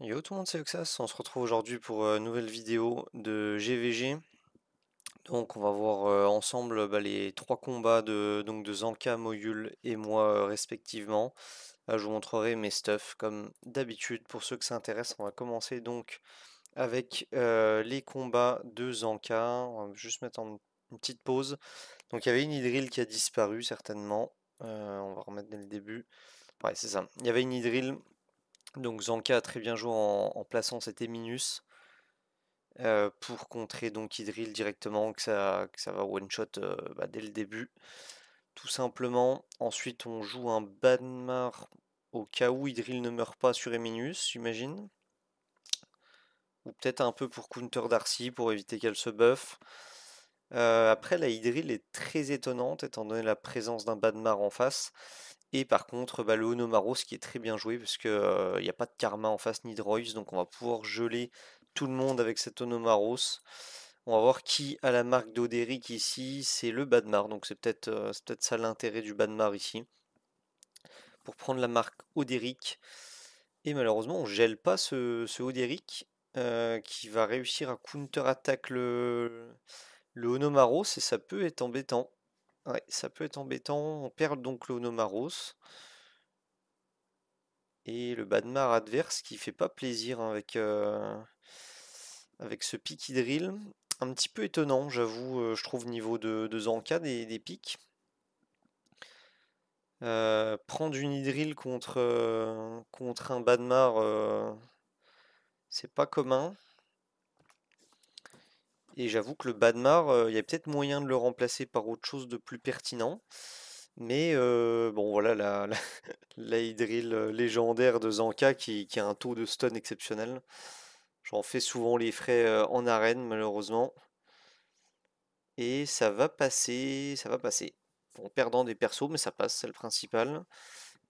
Yo tout le monde, c'est Oxas, on se retrouve aujourd'hui pour une nouvelle vidéo de GVG. Donc on va voir ensemble les trois combats de Zanka, Moyul et moi respectivement. Là, je vous montrerai mes stuffs comme d'habitude. Pour ceux que ça intéresse, on va commencer donc avec les combats de Zanka. On va juste mettre en une petite pause. Donc il y avait une Hydril qui a disparu certainement. On va remettre dès le début. Ouais, c'est ça. Il y avait une Hydril. Donc Zanka a très bien joué en plaçant cet Eminus pour contrer donc Hydril directement, que ça va one-shot dès le début, tout simplement. Ensuite, on joue un Banmar au cas où Hydril ne meurt pas sur Eminus, j'imagine. Ou peut-être un peu pour counter Darcy, pour éviter qu'elle se buff. Après, la Hydril est très étonnante, étant donné la présence d'un Banmar en face. Et par contre, le Onomaros qui est très bien joué, parce qu'il n'y a pas de Karma en face ni de Royce, donc on va pouvoir geler tout le monde avec cet Onomaros. On va voir qui a la marque d'Oderic ici, c'est le Badmar, donc c'est peut-être ça l'intérêt du Badmar ici, pour prendre la marque Oderic. Et malheureusement, on gèle pas ce Oderic, qui va réussir à counter-attaque le Onomaros, et ça peut être embêtant. Ouais, ça peut être embêtant, on perd donc le Onomaros. Et le Badmar adverse qui fait pas plaisir hein, avec ce pic Hydril. Un petit peu étonnant, j'avoue, je trouve, niveau de Zanka des pics. Prendre une Hydril contre un Badmar, c'est pas commun. Et j'avoue que le Badmar, il y a peut-être moyen de le remplacer par autre chose de plus pertinent. Mais bon, voilà, la Hydril légendaire de Zanka qui a un taux de stun exceptionnel. J'en fais souvent les frais en arène, malheureusement. Et ça va passer, ça va passer. En perdant des persos, mais ça passe, c'est le principal.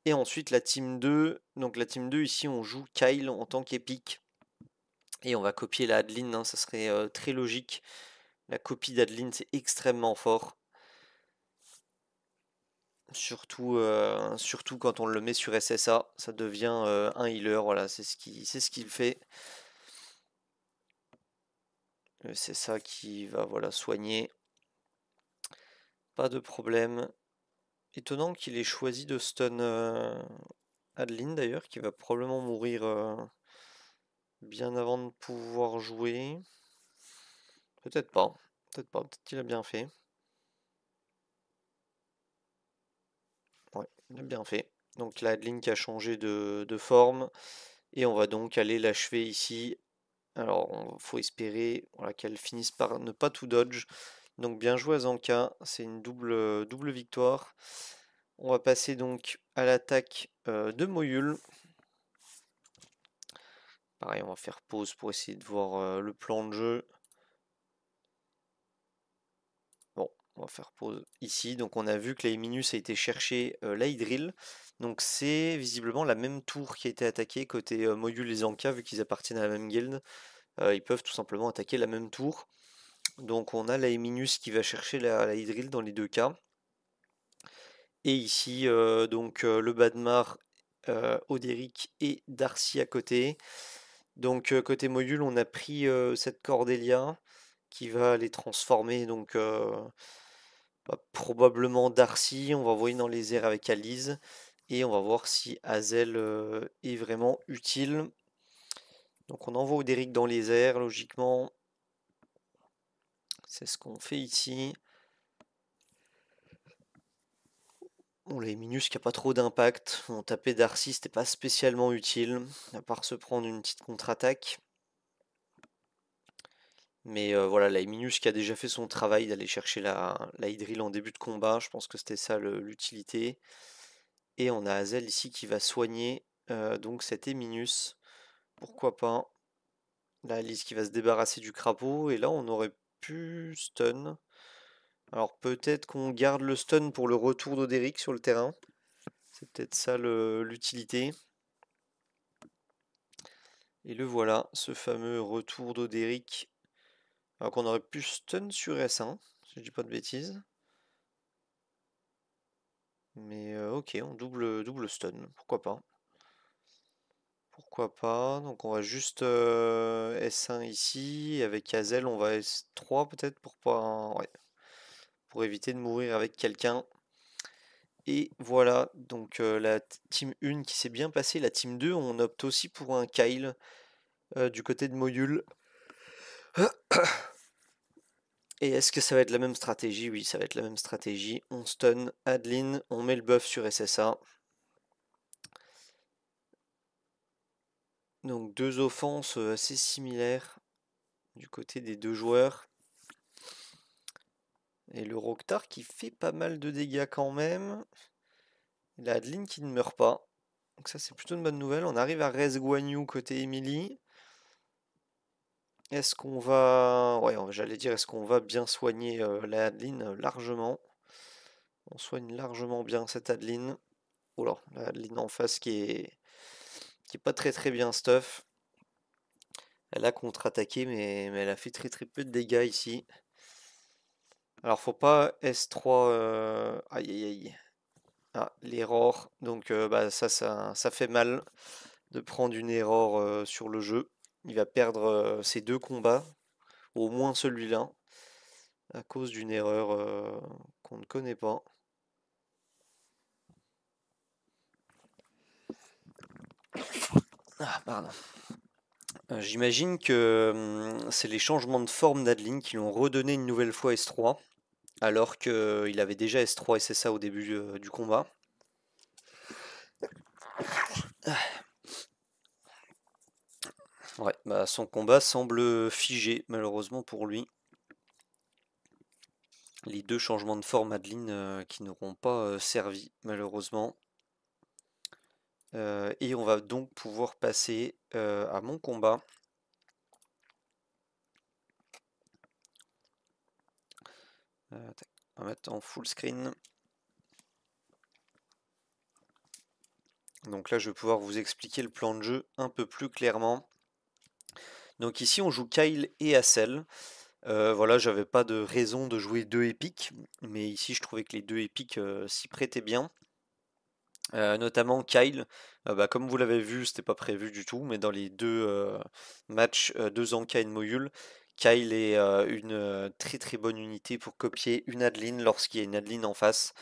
Et ensuite la team 2. Donc la team 2, ici, on joue Kyle en tant qu'épique. Et on va copier la Adeline, hein, ça serait très logique. La copie d'Adeline, c'est extrêmement fort. Surtout quand on le met sur SSA, ça devient un healer, voilà, c'est ce qu'il fait. C'est ça qui va voilà, soigner. Pas de problème. Étonnant qu'il ait choisi de stun Adeline d'ailleurs, qui va probablement mourir bien avant de pouvoir jouer. Peut-être pas. Peut-être pas. Peut-être qu'il a bien fait. Ouais, il a bien fait. Donc la Adeline qui a changé de forme. Et on va donc aller l'achever ici. Alors, il faut espérer voilà, qu'elle finisse par ne pas tout dodge. Donc bien joué à Zanka, c'est une double victoire. On va passer donc à l'attaque de Moyul. Pareil, on va faire pause pour essayer de voir le plan de jeu. Bon, on va faire pause ici. Donc on a vu que la Minus a été chercher la Hydril. Donc c'est visiblement la même tour qui a été attaquée côté Moyul et Zanka, vu qu'ils appartiennent à la même guilde. Ils peuvent tout simplement attaquer la même tour. Donc on a la Minus qui va chercher la Hydril dans les deux cas. Et ici, le Badmar, Oderic et Darcy à côté. Donc côté Moyul, on a pris cette Cordélia qui va les transformer donc probablement Darcy, on va envoyer dans les airs avec Alice et on va voir si Hazel est vraiment utile. Donc on envoie Oderic dans les airs, logiquement. C'est ce qu'on fait ici. On les Minus qui a pas trop d'impact. On tapait Darcy, c'était pas spécialement utile, à part se prendre une petite contre-attaque. Mais voilà, la Minus qui a déjà fait son travail d'aller chercher la Hydril en début de combat, je pense que c'était ça l'utilité. Et on a Hazel ici qui va soigner donc cet Eminus. Pourquoi pas. Là, Alice qui va se débarrasser du crapaud. Et là, on aurait pu stun. Alors peut-être qu'on garde le stun pour le retour d'Oderic sur le terrain. C'est peut-être ça l'utilité. Et le voilà, ce fameux retour d'Oderic. Alors qu'on aurait pu stun sur S1, si je dis pas de bêtises. Mais ok, on double stun, pourquoi pas. Pourquoi pas? Donc on va juste S1 ici. Avec Hazel, on va S3 peut-être pour pas. Ouais, pour éviter de mourir avec quelqu'un. Et voilà, donc la team 1 qui s'est bien passée. La team 2, on opte aussi pour un Kyle du côté de Moyul. Et est-ce que ça va être la même stratégie? Oui, ça va être la même stratégie. On stun Adeline, on met le buff sur SSA. Donc deux offenses assez similaires du côté des deux joueurs. Et le Roktar qui fait pas mal de dégâts quand même. La Adeline qui ne meurt pas. Donc ça c'est plutôt une bonne nouvelle. On arrive à Res Guan Yu côté Emily. Est-ce qu'on va... Ouais, j'allais dire, est-ce qu'on va bien soigner la Adeline? Largement. On soigne largement bien cette Adeline. Oh là, la Adeline en face qui est pas très très bien stuff. Elle a contre-attaqué, mais elle a fait très très peu de dégâts ici. Alors faut pas S3... Aïe aïe aïe. Ah, l'erreur. Donc bah, ça fait mal de prendre une erreur sur le jeu. Il va perdre ses deux combats, au moins celui-là, à cause d'une erreur qu'on ne connaît pas. Ah, pardon. J'imagine que c'est les changements de forme d'Adeline qui lui ont redonné une nouvelle fois S3, alors qu'il avait déjà S3 et SSA au début du combat. Ouais, bah son combat semble figé, malheureusement pour lui. Les deux changements de forme Adeline qui n'auront pas servi, malheureusement. Et on va donc pouvoir passer à mon combat. On va mettre en full screen. Donc là, je vais pouvoir vous expliquer le plan de jeu un peu plus clairement. Donc ici, on joue Kyle et Hassel. Voilà, j'avais pas de raison de jouer deux épiques, mais ici, je trouvais que les deux épiques s'y prêtaient bien. Notamment Kyle, bah, comme vous l'avez vu, c'était pas prévu du tout, mais dans les deux matchs, deux Anka et Moyul, Kyle est une très très bonne unité pour copier une Adeline lorsqu'il y a une Adeline en face,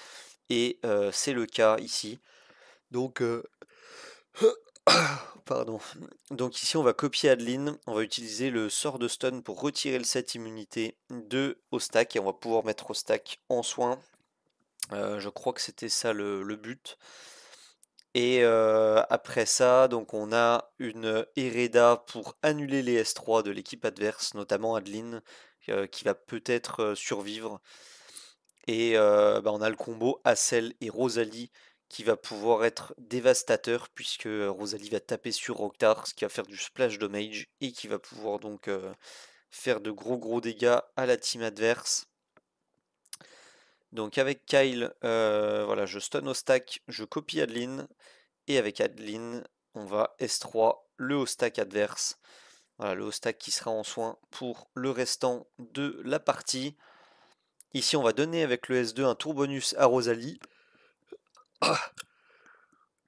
et c'est le cas ici. Donc, pardon. Donc ici on va copier Adeline, on va utiliser le sort de stun pour retirer le set immunité de Ostak, et on va pouvoir mettre Ostak en soin. Je crois que c'était ça le but. Et après ça, donc on a une Hereda pour annuler les S3 de l'équipe adverse, notamment Adeline, qui va peut-être survivre. Et bah, on a le combo Hassel et Rosalie qui va pouvoir être dévastateur, puisque Rosalie va taper sur Roktar, ce qui va faire du splash damage, et qui va pouvoir donc faire de gros dégâts à la team adverse. Donc avec Kyle, voilà, je stun au stack, je copie Adeline. Et avec Adeline, on va S3 le haut stack adverse. Voilà, le haut stack qui sera en soin pour le restant de la partie. Ici, on va donner avec le S2 un tour bonus à Rosalie.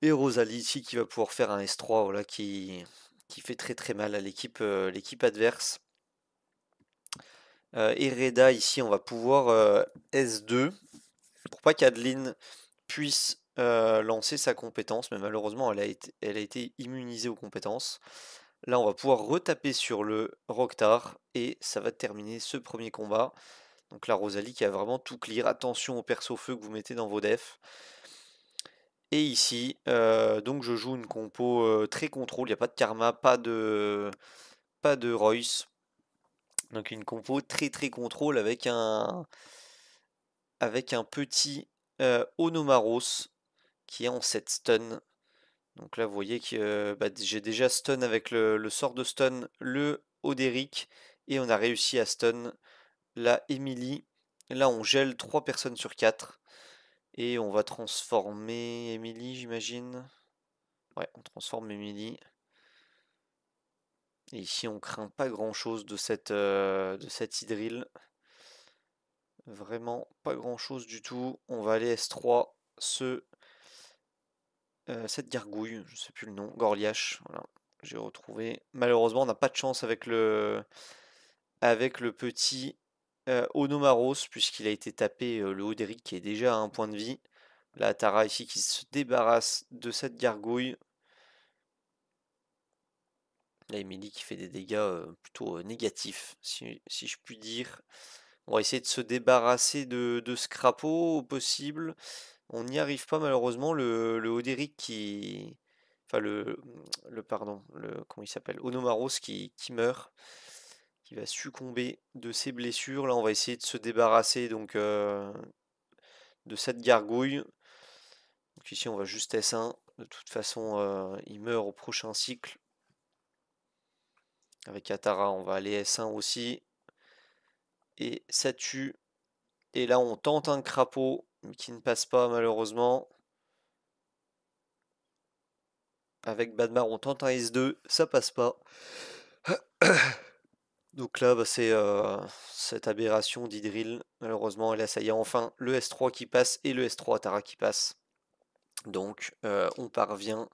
Et Rosalie ici qui va pouvoir faire un S3 voilà, qui fait très très mal à l'équipe adverse. Et Reda ici, on va pouvoir S2 pour pas qu'Adeline puisse lancer sa compétence, mais malheureusement elle a été immunisée aux compétences. Là on va pouvoir retaper sur le Roktar et ça va terminer ce premier combat. Donc la Rosalie qui a vraiment tout clear, attention au perso feu que vous mettez dans vos defs. Et ici, donc je joue une compo très contrôle, il n'y a pas de karma, pas de Royce. Donc une compo très très contrôle avec un petit Onomaros qui est en 7 stun. Donc là, vous voyez que bah, j'ai déjà stun avec le sort de stun le Oderic et on a réussi à stun la Emily. Là, on gèle 3 personnes sur 4 et on va transformer Emily, j'imagine. Ouais, on transforme Emily. Et ici, on craint pas grand chose de cette Hydril. Vraiment pas grand chose du tout. On va aller S3 se cette gargouille, je sais plus le nom, Gorliash, voilà, j'ai retrouvé. Malheureusement, on n'a pas de chance avec le petit Onomaros, puisqu'il a été tapé le Oderic qui est déjà à un point de vie. Là, Tara ici qui se débarrasse de cette gargouille. Là, Emily qui fait des dégâts plutôt négatifs, si je puis dire. On va essayer de se débarrasser de ce crapaud au possible. On n'y arrive pas malheureusement. Le Oderic qui. Enfin, pardon, comment il s'appelle? Onomaros qui meurt, qui va succomber de ses blessures. Là, on va essayer de se débarrasser donc de cette gargouille. Donc ici, on va juste S1. De toute façon, il meurt au prochain cycle. Avec Atara, on va aller S1 aussi. Et ça tue. Et là, on tente un crapaud, mais qui ne passe pas malheureusement. Avec Badmar, on tente un S2, ça passe pas. Donc là, bah, c'est cette aberration d'Hydril, malheureusement. Et là, ça y est, enfin, le S3 qui passe et le S3 Atara qui passe. Donc, on parvient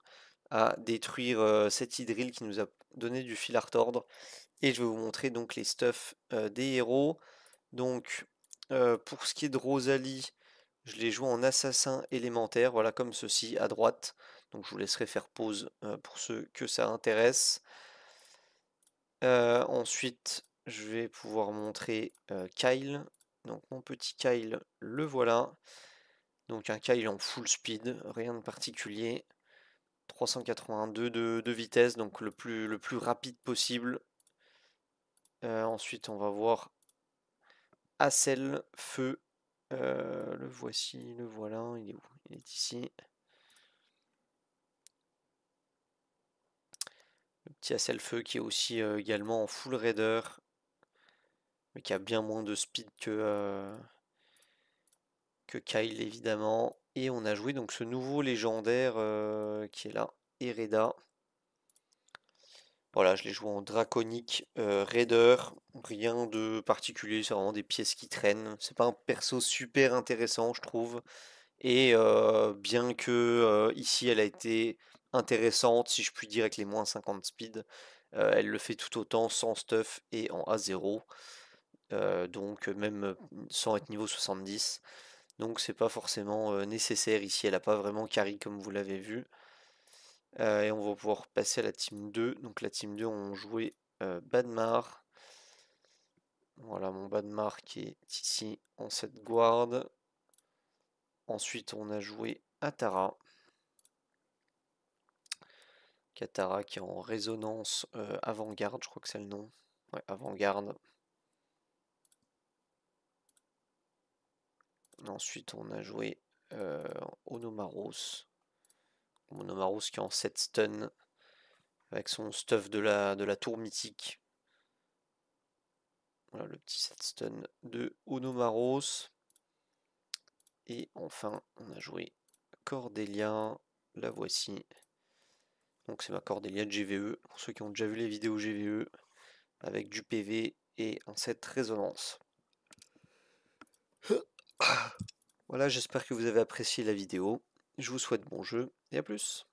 à détruire cet Hydril qui nous a donné du fil à retordre. Et je vais vous montrer donc les stuffs des héros. Donc, pour ce qui est de Rosalie, je l'ai joué en assassin élémentaire, voilà comme ceci à droite. Donc je vous laisserai faire pause pour ceux que ça intéresse. Ensuite, je vais pouvoir montrer Kyle. Donc mon petit Kyle, le voilà. Donc un Kyle en full speed, rien de particulier. 382 de vitesse, donc le plus rapide possible. Ensuite, on va voir Hassel, feu. Le voici, le voilà, il est où? Il est ici. Le petit Hassel feu qui est aussi également en full raider, mais qui a bien moins de speed que Kyle évidemment. Et on a joué donc ce nouveau légendaire qui est là, Hereda. Voilà, je l'ai joué en draconique raider, rien de particulier, c'est vraiment des pièces qui traînent. C'est pas un perso super intéressant, je trouve. Et bien que ici elle a été intéressante, si je puis dire, avec les moins 50 speed, elle le fait tout autant sans stuff et en A0. Donc même sans être niveau 70. Donc c'est pas forcément nécessaire ici, elle a pas vraiment carry comme vous l'avez vu. Et on va pouvoir passer à la team 2. Donc la team 2 on jouait Badmar. Voilà mon Badmar qui est ici en cette guard. Ensuite on a joué Atara. Katara qui est en résonance avant-garde, je crois que c'est le nom. Ouais, avant-garde. Ensuite, on a joué Onomaros. Onomaros qui est en 7 stun avec son stuff de la tour mythique. Voilà le petit 7 stun de Onomaros. Et enfin, on a joué Cordelia. La voici. Donc c'est ma Cordelia de GVE, pour ceux qui ont déjà vu les vidéos GVE, avec du PV et un set résonance. Voilà, j'espère que vous avez apprécié la vidéo. Je vous souhaite bon jeu et à plus.